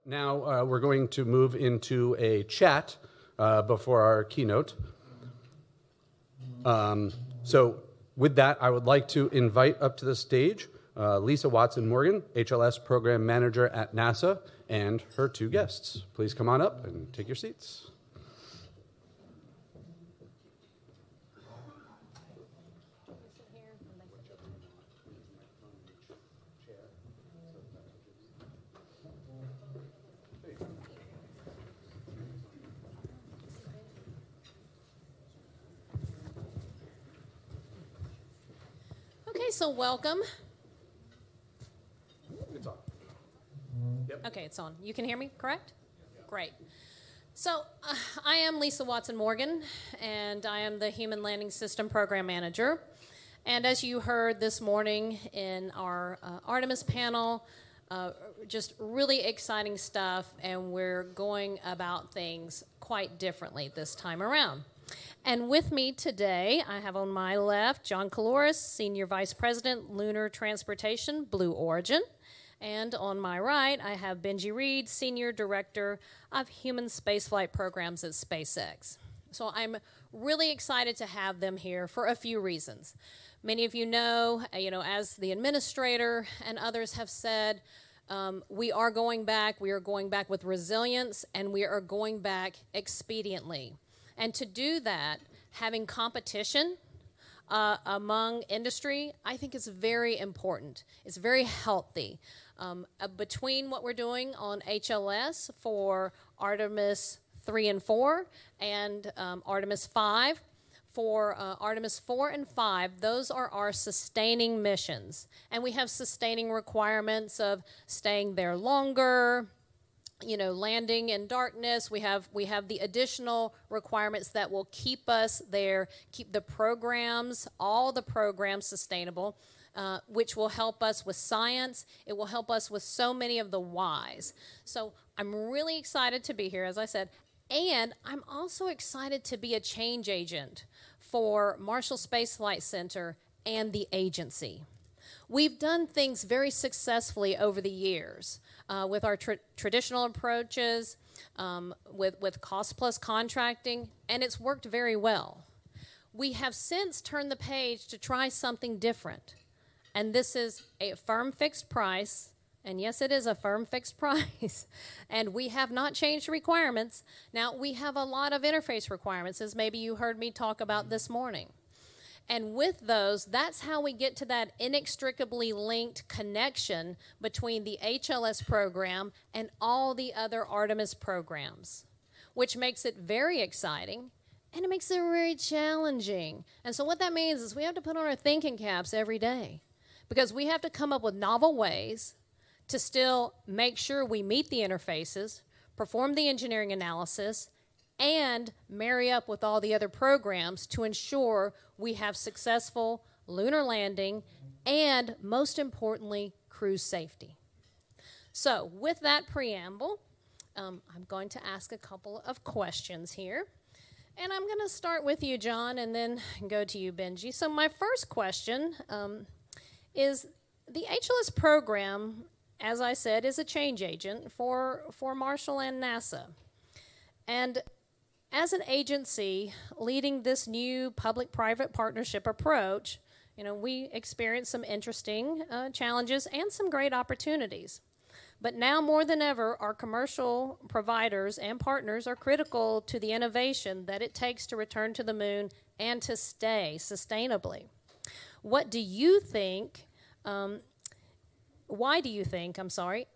Now we're going to move into a chat before our keynote. So with that, I would like to invite up to the stage Lisa Watson-Morgan, HLS Program Manager at NASA, and her two guests. Please come on up and take your seats. Okay, so welcome. It's on. Yep. Okay, it's on. You can hear me, correct? Great. So I am Lisa Watson-Morgan, and I am the Human Landing System Program Manager. And as you heard this morning in our Artemis panel, just really exciting stuff, and we're going about things quite differently this time around. And with me today, I have on my left John Caloris, Senior Vice President, Lunar Transportation, Blue Origin. And on my right, I have Benji Reed, Senior Director of Human Spaceflight Programs at SpaceX. So I'm really excited to have them here for a few reasons. Many of you know, as the administrator and others have said, we are going back with resilience, and we are going back expediently. And to do that, having competition among industry, I think is very important. It's very healthy. Between what we're doing on HLS for Artemis 3 and 4 and Artemis 5, for Artemis 4 and 5, those are our sustaining missions. And we have sustaining requirements of staying there longer, landing in darkness. We have the additional requirements that will keep us there, keep the programs, all the programs sustainable, which will help us with science. It will help us with so many of the whys. So I'm really excited to be here, as I said, and I'm also excited to be a change agent for Marshall Space Flight Center and the agency. We've done things very successfully over the years with our traditional approaches, with cost-plus contracting, and it's worked very well. We have since turned the page to try something different, and this is a firm fixed price, and yes, it is a firm fixed price, and we have not changed requirements. Now, we have a lot of interface requirements, as maybe you heard me talk about this morning. And with those, that's how we get to that inextricably linked connection between the HLS program and all the other Artemis programs, which makes it very exciting, and it makes it very challenging. And so what that means is we have to put on our thinking caps every day, because we have to come up with novel ways to still make sure we meet the interfaces, perform the engineering analysis, and marry up with all the other programs to ensure we have successful lunar landing and, most importantly, crew safety. So with that preamble, I'm going to ask a couple of questions here. And I'm going to start with you, John, and then go to you, Benji. So my first question is the HLS program, as I said, is a change agent for Marshall and NASA. And as an agency leading this new public-private partnership approach, we experienced some interesting challenges and some great opportunities. But now more than ever, our commercial providers and partners are critical to the innovation that it takes to return to the moon and to stay sustainably. Why do you think,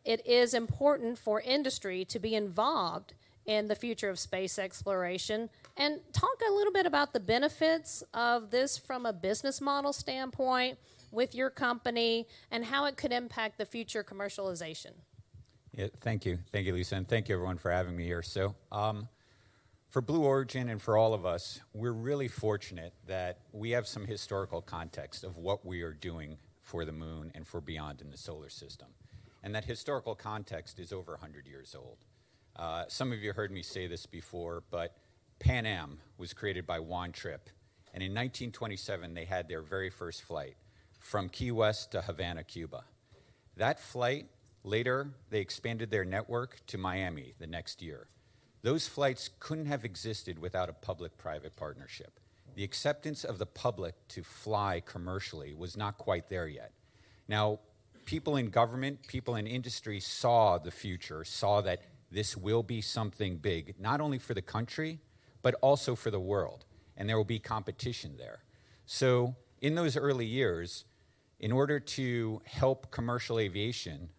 it is important for industry to be involved in the future of space exploration, and talk a little bit about the benefits of this from a business model standpoint with your company and how it could impact the future commercialization? Yeah, thank you. Thank you, Lisa, and thank you, everyone, for having me here. So for Blue Origin and for all of us, we're really fortunate that we have some historical context of what we are doing for the moon and for beyond in the solar system. And that historical context is over 100 years old. Some of you heard me say this before, but Pan Am was created by Juan Trippe, and in 1927 they had their very first flight from Key West to Havana, Cuba. That flight Later, they expanded their network to Miami the next year. Those flights couldn't have existed without a public-private partnership. The acceptance of the public to fly commercially was not quite there yet. Now, people in government, people in industry saw the future, saw that this will be something big, not only for the country, but also for the world, and there will be competition there. So in those early years, in order to help commercial aviation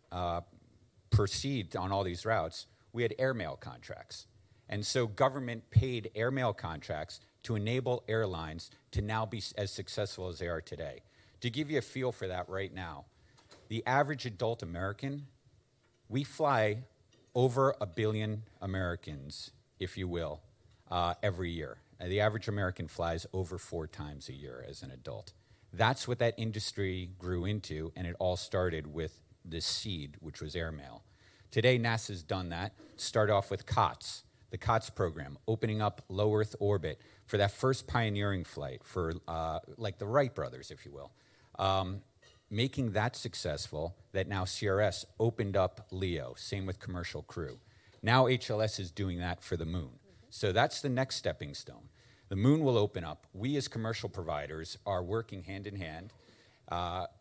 proceed on all these routes, we had airmail contracts. And so government paid airmail contracts to enable airlines to now be as successful as they are today. To give you a feel for that right now, the average adult American, we fly over 1 billion Americans, if you will, every year. The average American flies over 4 times a year as an adult. That's what that industry grew into, and it all started with this seed, which was airmail. Today, NASA's done that. Start off with COTS, the COTS program, opening up low Earth orbit for that first pioneering flight for like the Wright brothers, if you will. Making that successful, that now CRS opened up LEO, same with Commercial Crew. Now HLS is doing that for the moon. So that's the next stepping stone. The moon will open up. We as commercial providers are working hand in hand,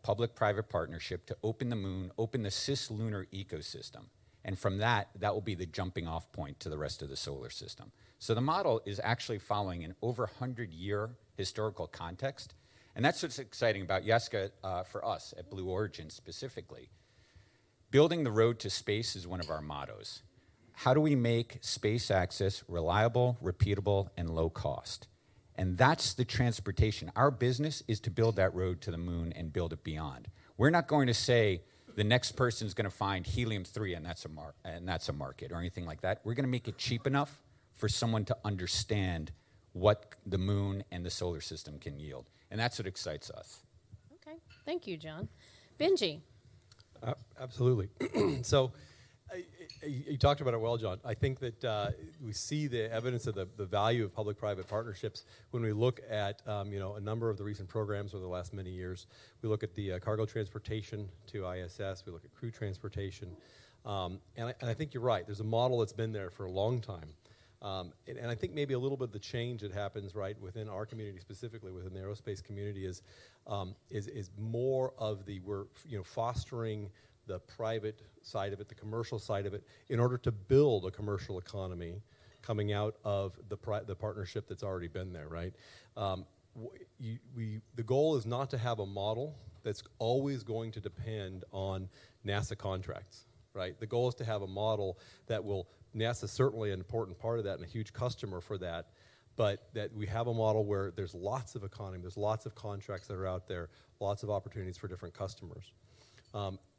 public-private partnership to open the moon, open the cislunar ecosystem. And from that will be the jumping off point to the rest of the solar system. So the model is actually following an over 100-year historical context. And that's what's exciting about YESCA for us at Blue Origin specifically. Building the road to space is one of our mottos. How do we make space access reliable, repeatable, and low cost? And that's the transportation. Our business is to build that road to the moon and build it beyond. We're not going to say the next person's going to find helium-3 and that's a market or anything like that. We're going to make it cheap enough for someone to understand what the moon and the solar system can yield. And that's what excites us. Okay, thank you, John. Benji. Absolutely. So you talked about it well, John. I think that we see the evidence of the value of public-private partnerships when we look at a number of the recent programs over the last many years. We look at the cargo transportation to ISS. We look at crew transportation. And I think you're right. There's a model that's been there for a long time. And I think maybe a little bit of the change that happens right within our community, specifically within the aerospace community, is more of we're fostering the private side of it, the commercial side of it, in order to build a commercial economy coming out of the partnership that's already been there, right? The goal is not to have a model that's always going to depend on NASA contracts, right? The goal is to have a model that will, NASA's certainly an important part of that and a huge customer for that, but that we have a model where there's lots of economy, there's lots of contracts that are out there, lots of opportunities for different customers.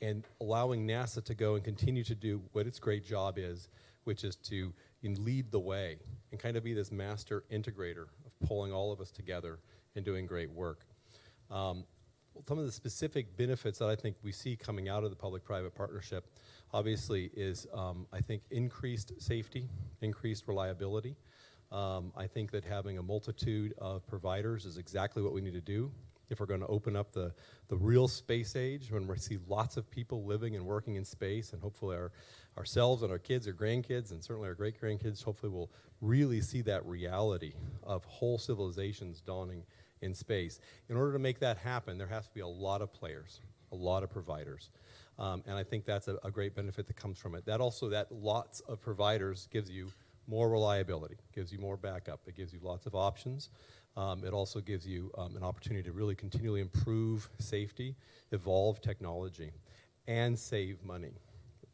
And allowing NASA to go and continue to do what its great job is, which is to lead the way and kind of be this master integrator of pulling all of us together and doing great work. Some of the specific benefits that I think we see coming out of the public-private partnership, obviously, is I think increased safety, increased reliability. I think that having a multitude of providers is exactly what we need to do if we're going to open up the real space age, when we see lots of people living and working in space, and hopefully ourselves and our kids or grandkids, and certainly our great-grandkids, hopefully will really see that reality of whole civilizations dawning in space. In order to make that happen, there has to be a lot of players, a lot of providers. And I think that's a great benefit that comes from it. That lots of providers gives you more reliability, gives you more backup, it gives you lots of options. It also gives you an opportunity to really continually improve safety, evolve technology, and save money.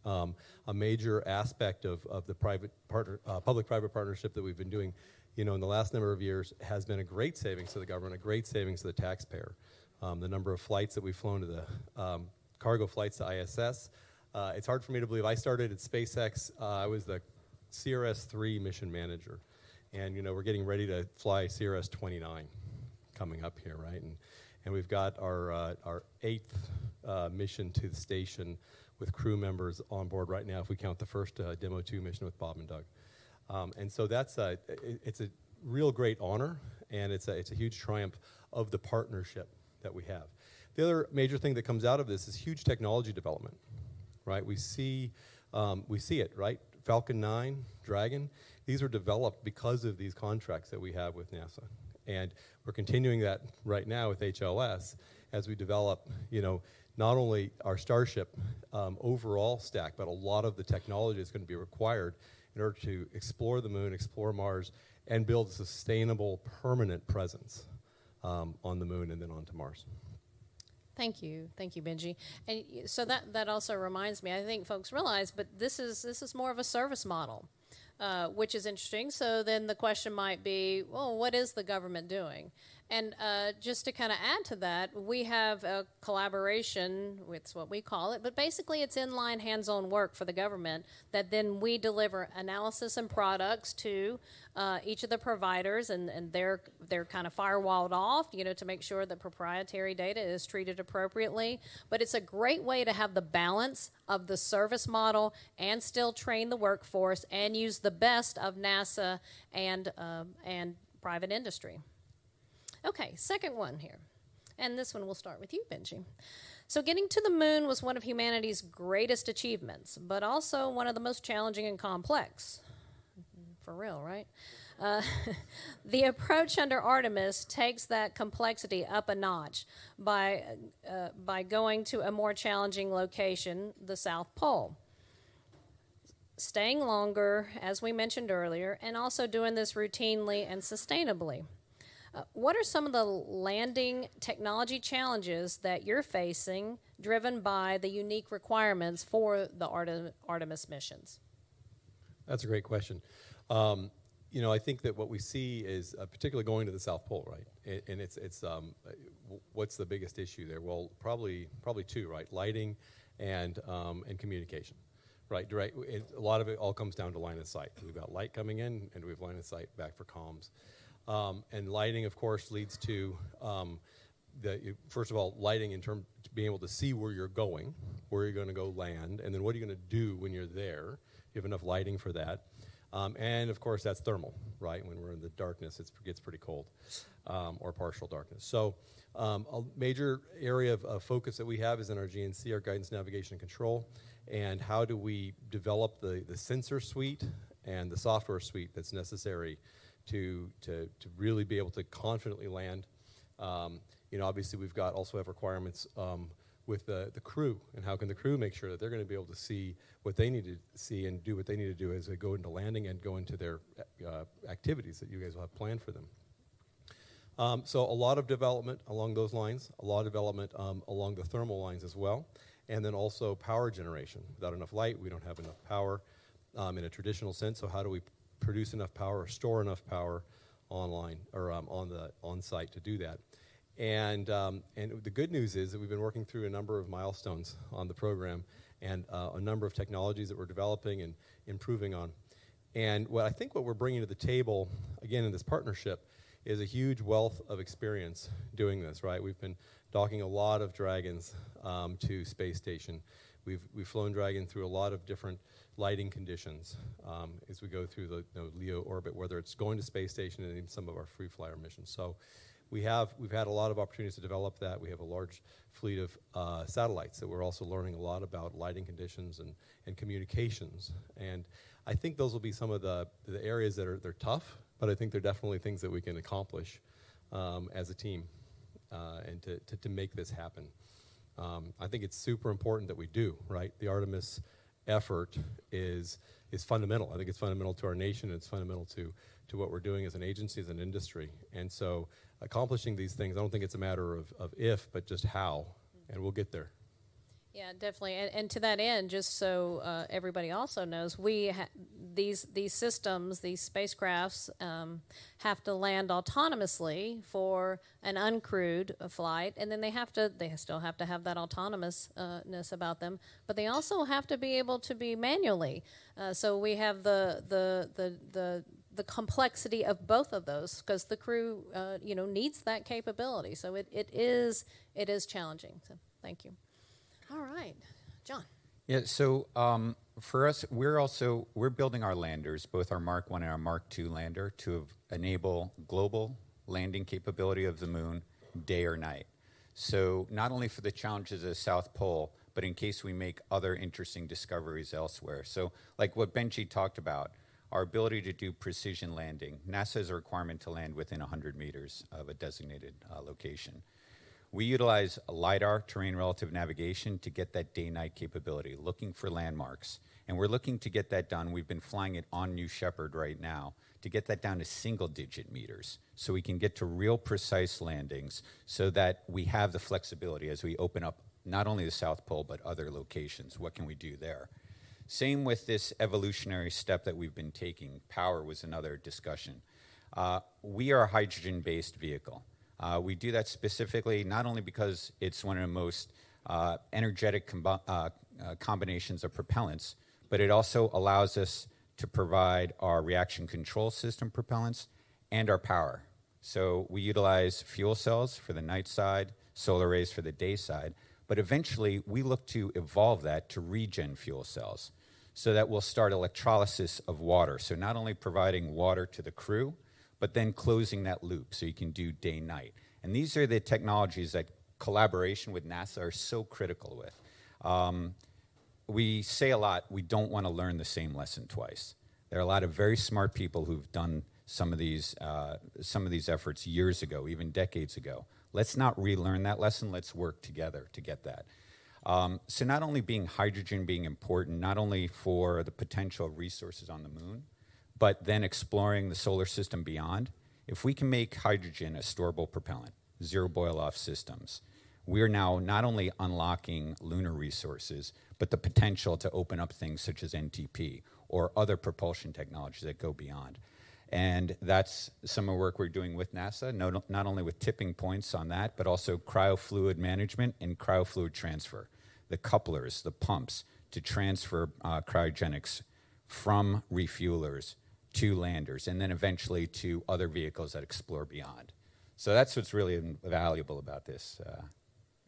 A major aspect of the public-private partnership that we've been doing, in the last number of years, has been a great savings to the government, a great savings to the taxpayer. The number of flights that we've flown to the cargo flights to ISS. It's hard for me to believe. I started at SpaceX. I was the CRS-3 mission manager. And, we're getting ready to fly CRS-29 coming up here, right? And we've got our 8th mission to the station with crew members on board right now, if we count the first Demo 2 mission with Bob and Doug. And so it's a real great honor, and it's a huge triumph of the partnership that we have. The other major thing that comes out of this is huge technology development. right? We see it, right? Falcon 9, Dragon, these were developed because of these contracts that we have with NASA. And we're continuing that right now with HLS as we develop, not only our Starship overall stack, but a lot of the technology that's going to be required in order to explore the moon, explore Mars, and build a sustainable, permanent presence on the moon and then onto Mars. Thank you, Benji. And so that also reminds me. I think folks realize, but this is more of a service model, which is interesting. So then the question might be, well, what is the government doing? And just to kind of add to that, we have a collaboration, it's what we call it, but basically it's inline hands-on work for the government that then we deliver analysis and products to each of the providers, and they're kind of firewalled off, to make sure that proprietary data is treated appropriately. But it's a great way to have the balance of the service model and still train the workforce and use the best of NASA and private industry. Okay, second one here. And this one we'll start with you, Benji. So getting to the moon was one of humanity's greatest achievements, but also one of the most challenging and complex. For real, right? The approach under Artemis takes that complexity up a notch by going to a more challenging location, the South Pole. Staying longer, as we mentioned earlier, and also doing this routinely and sustainably. What are some of the landing technology challenges that you're facing driven by the unique requirements for the Artemis missions? That's a great question. I think that what we see is particularly going to the South Pole, right? And it's what's the biggest issue there? Well, probably two, right? Lighting and communication, right? A lot of it all comes down to line of sight. We've got light coming in, and we have line of sight back for comms. And lighting, of course, leads to first of all, lighting in terms of being able to see where you're going to go land, and then what are you going to do when you're there. You have enough lighting for that. And, of course, that's thermal, right? When we're in the darkness, it gets pretty cold, or partial darkness. So a major area of focus that we have is in our GNC, our Guidance, Navigation, and Control, and how do we develop the sensor suite and the software suite that's necessary to really be able to confidently land. Obviously we've also have requirements with the crew, and how can the crew make sure that they're going to be able to see what they need to see and do what they need to do as they go into landing and go into their activities that you guys will have planned for them. So a lot of development along those lines, a lot of development along the thermal lines as well, and then also power generation. Without enough light, we don't have enough power in a traditional sense, so how do we produce enough power or store enough power online or on site to do that? And the good news is that we've been working through a number of milestones on the program and a number of technologies that we're developing and improving on. And what we're bringing to the table, again, in this partnership, is a huge wealth of experience doing this, right? We've been docking a lot of Dragons to space station. We've flown Dragon through a lot of different lighting conditions as we go through the LEO orbit, whether it's going to space station and even some of our free flyer missions. So we've had a lot of opportunities to develop that. We have a large fleet of satellites that we're also learning a lot about lighting conditions and communications. And I think those will be some of the areas that they're tough, but I think they're definitely things that we can accomplish as a team and to make this happen. I think it's super important that we do, right? The Artemis effort is fundamental. I think it's fundamental to our nation. It's fundamental to what we're doing as an agency, as an industry. And so accomplishing these things, I don't think it's a matter of if, but just how, and we'll get there. Yeah, definitely. And to that end, just so everybody also knows, these systems, these spacecrafts, have to land autonomously for an uncrewed flight, and then they still have to have that autonomousness about them, but they also have to be able to be manually. So we have the complexity of both of those because the crew, needs that capability. So it is challenging. So thank you. All right, John. Yeah, so for us, we're building our landers, both our Mark 1 and our Mark 2 lander, to enable global landing capability of the moon day or night. So not only for the challenges of the South Pole, but in case we make other interesting discoveries elsewhere. So like what Benji talked about, our ability to do precision landing. NASA has a requirement to land within 100 meters of a designated location. We utilize LiDAR, terrain relative navigation, to get that day-night capability, looking for landmarks. And we're looking to get that done. We've been flying it on New Shepard right now to get that down to single-digit meters so we can get to real precise landings so that we have the flexibility as we open up not only the South Pole but other locations. What can we do there? Same with this evolutionary step that we've been taking. Power was another discussion. We are a hydrogen-based vehicle. We do that specifically not only because it's one of the most energetic combinations of propellants, but it also allows us to provide our reaction control system propellants and our power. So we utilize fuel cells for the night side, solar arrays for the day side, but eventually we look to evolve that to regen fuel cells so that we'll start electrolysis of water. So not only providing water to the crew, but then closing that loop so you can do day-night. And these are the technologies that collaboration with NASA are so critical with. We say a lot, we don't want to learn the same lesson twice. There are a lot of very smart people who've done some of these efforts years ago, even decades ago. Let's not relearn that lesson, let's work together to get that. So not only being hydrogen being important, not only for the potential resources on the moon, but then exploring the solar system beyond. If we can make hydrogen a storable propellant, zero boil-off systems, we're now not only unlocking lunar resources, but the potential to open up things such as NTP or other propulsion technologies that go beyond. And that's some of the work we're doing with NASA, not only with tipping points on that, but also cryofluid management and cryofluid transfer, the couplers, the pumps to transfer cryogenics from refuelers to landers, and then eventually to other vehicles that explore beyond. So that's what's really valuable about this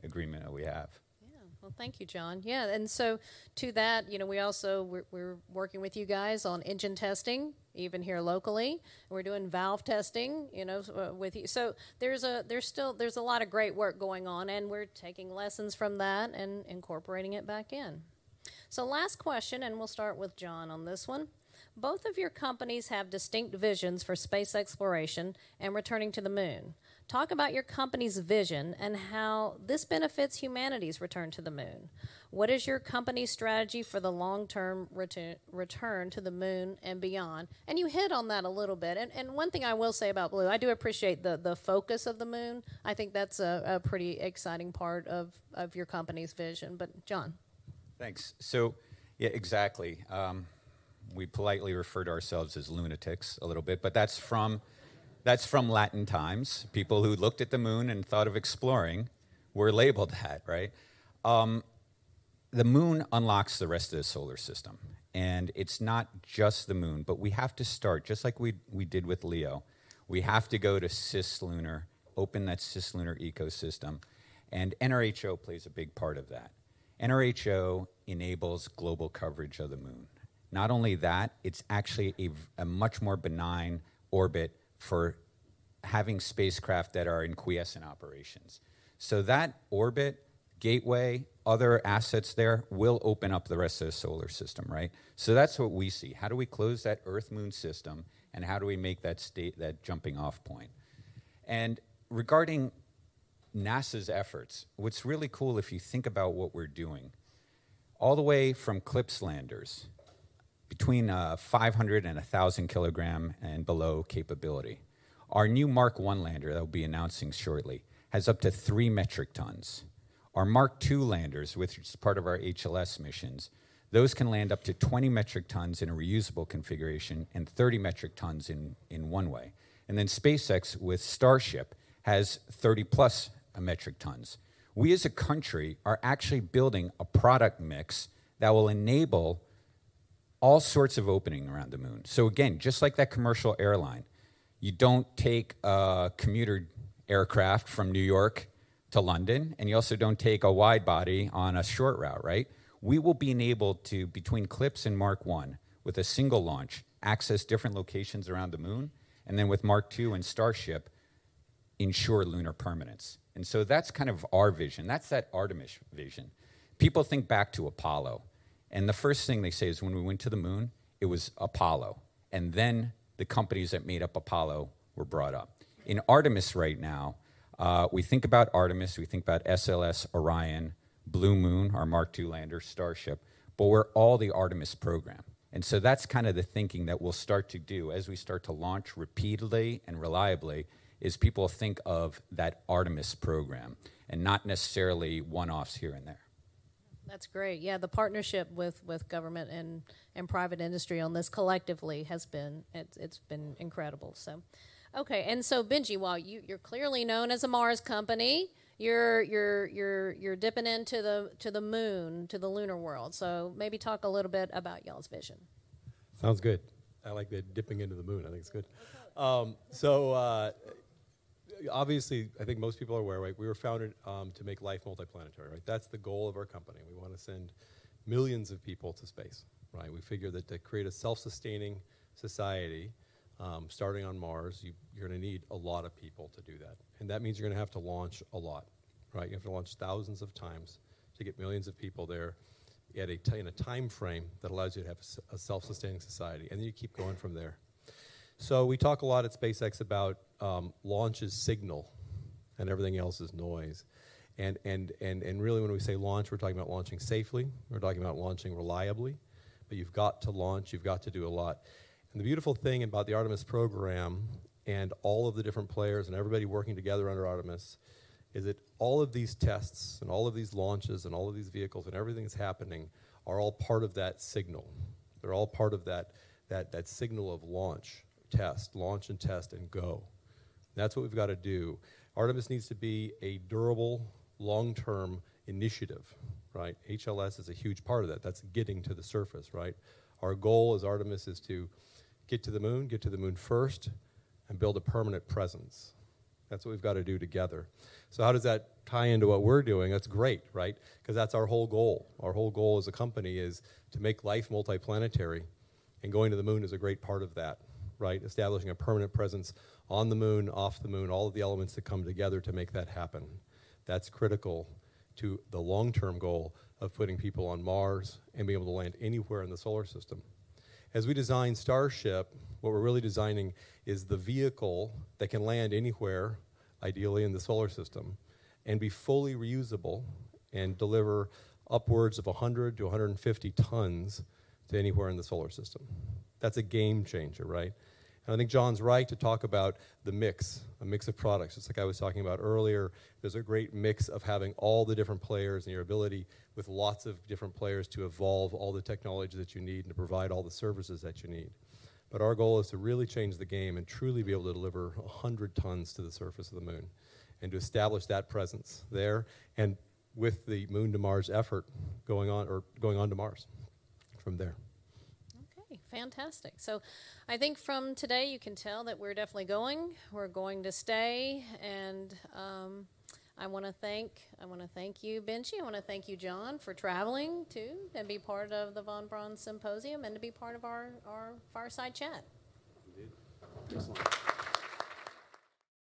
agreement that we have. Yeah, well, thank you, John. Yeah, and so to that, we're working with you guys on engine testing, even here locally. We're doing valve testing, with you. So there's a lot of great work going on, and we're taking lessons from that and incorporating it back in. So last question, and we'll start with John on this one. Both of your companies have distinct visions for space exploration and returning to the moon. Talk about your company's vision and how this benefits humanity's return to the moon. What is your company's strategy for the long-term return to the moon and beyond? And you hit on that a little bit. And one thing I will say about Blue, I do appreciate the focus of the moon. I think that's a pretty exciting part of your company's vision. But John. Thanks. So, yeah, exactly. We politely refer to ourselves as lunatics a little bit, but that's from Latin times. People who looked at the moon and thought of exploring were labeled that, right? The moon unlocks the rest of the solar system, and it's not just the moon, but we have to start, just like we did with Leo, we have to go to cislunar, open that cislunar ecosystem, and NRHO plays a big part of that. NRHO enables global coverage of the moon. Not only that, it's actually a much more benign orbit for having spacecraft that are in quiescent operations. So that orbit, gateway, other assets there will open up the rest of the solar system, right? So that's what we see. How do we close that Earth-Moon system, and how do we make that jumping off point? And regarding NASA's efforts, what's really cool if you think about what we're doing, all the way from CLPS landers, between 500 and 1,000 kilogram and below capability. Our new Mark 1 lander that we'll be announcing shortly has up to 3 metric tons. Our Mark 2 landers, which is part of our HLS missions, those can land up to 20 metric tons in a reusable configuration and 30 metric tons in one way. And then SpaceX with Starship has 30 plus metric tons. We as a country are actually building a product mix that will enable all sorts of opening around the moon. So again, just like that commercial airline, you don't take a commuter aircraft from New York to London, and you also don't take a wide body on a short route, right? We will be enabled to, between CLPS and Mark 1, with a single launch, access different locations around the moon, and then with Mark 2 and Starship, ensure lunar permanence. And so that's kind of our vision. That's that Artemis vision. people think back to Apollo, and the first thing they say is when we went to the moon, it was Apollo. And then the companies that made up Apollo were brought up. In Artemis right now, we think about Artemis, we think about SLS, Orion, Blue Moon, our Mark II lander, Starship, but we're all the Artemis program. And so that's kind of the thinking that we'll start to do as we start to launch repeatedly and reliably, is people think of that Artemis program and not necessarily one-offs here and there. That's great. Yeah, the partnership with government and private industry on this collectively has been, it's been incredible. So, okay, and so Benji, while you're clearly known as a Mars company, you're dipping into the moon, to the lunar world. So maybe talk a little bit about y'all's vision. Sounds good. I like that, dipping into the moon. I think it's good. Obviously, I think most people are aware, right? We were founded to make life multiplanetary, right? That's the goal of our company. We want to send millions of people to space, right? We figure that to create a self-sustaining society, starting on Mars, you're going to need a lot of people to do that. And that means you're going to have to launch a lot, right? You have to launch thousands of times to get millions of people there at in a time frame that allows you to have a self-sustaining society. And then you keep going from there. So we talk a lot at SpaceX about launch is signal and everything else is noise. And really when we say launch, we're talking about launching safely. We're talking about launching reliably. But you've got to launch. You've got to do a lot. And the beautiful thing about the Artemis program and all of the different players and everybody working together under Artemis is that all of these tests and all of these launches and all of these vehicles and everything that's happening are all part of that signal. They're all part of that signal of launch. Test, launch and test and go. That's what we've got to do. Artemis needs to be a durable, long-term initiative, right? HLS is a huge part of that. That's getting to the surface, right? Our goal as Artemis is to get to the moon first, and build a permanent presence. That's what we've got to do together. So how does that tie into what we're doing? That's great, right? Because that's our whole goal. Our whole goal as a company is to make life multiplanetary, and going to the moon is a great part of that. Right, establishing a permanent presence on the moon, off the moon, all of the elements that come together to make that happen. That's critical to the long-term goal of putting people on Mars and being able to land anywhere in the solar system. As we design Starship, what we're really designing is the vehicle that can land anywhere, ideally in the solar system, and be fully reusable and deliver upwards of 100 to 150 tons to anywhere in the solar system. That's a game changer, right? And I think John's right to talk about the mix, a mix of products. Just like I was talking about earlier, there's a great mix of having all the different players and your ability with lots of different players to evolve all the technology that you need and to provide all the services that you need. But our goal is to really change the game and truly be able to deliver 100 tons to the surface of the moon and to establish that presence there, and with the Moon to Mars effort going on to Mars from there. Fantastic. So I think from today you can tell that we're definitely going. We're going to stay, and I want to thank you, Benji. I want to thank you, John, for traveling too and be part of the Von Braun Symposium and to be part of our fireside chat. Indeed. Excellent.